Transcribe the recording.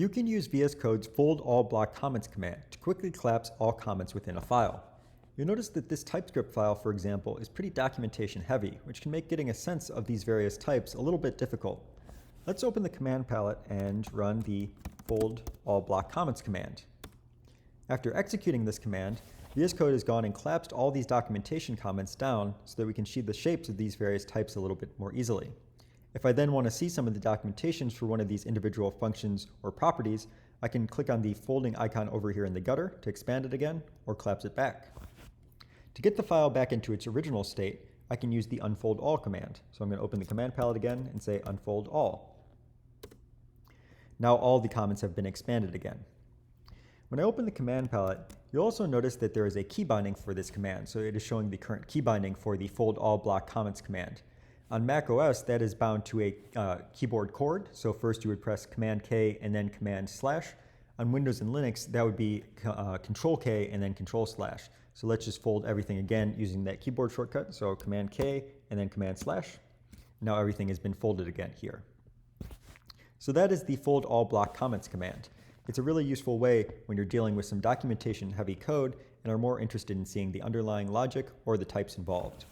You can use VS Code's fold all block comments command to quickly collapse all comments within a file. You'll notice that this TypeScript file, for example, is pretty documentation heavy, which can make getting a sense of these various types a little bit difficult. Let's open the command palette and run the fold all block comments command. After executing this command, VS Code has gone and collapsed all these documentation comments down so that we can see the shapes of these various types a little bit more easily. If I then want to see some of the documentations for one of these individual functions or properties, I can click on the folding icon over here in the gutter to expand it again or collapse it back. To get the file back into its original state, I can use the unfold all command. So I'm going to open the command palette again and say unfold all. Now all the comments have been expanded again. When I open the command palette, you'll also notice that there is a key binding for this command. So it is showing the current key binding for the fold all block comments command. On Mac OS, that is bound to a keyboard chord. So first you would press Command-K and then Command/. On Windows and Linux, that would be Control-K and then Control/. So let's just fold everything again using that keyboard shortcut. So Command-K and then Command/. Now everything has been folded again here. So that is the fold all block comments command. It's a really useful way when you're dealing with some documentation heavy code and are more interested in seeing the underlying logic or the types involved.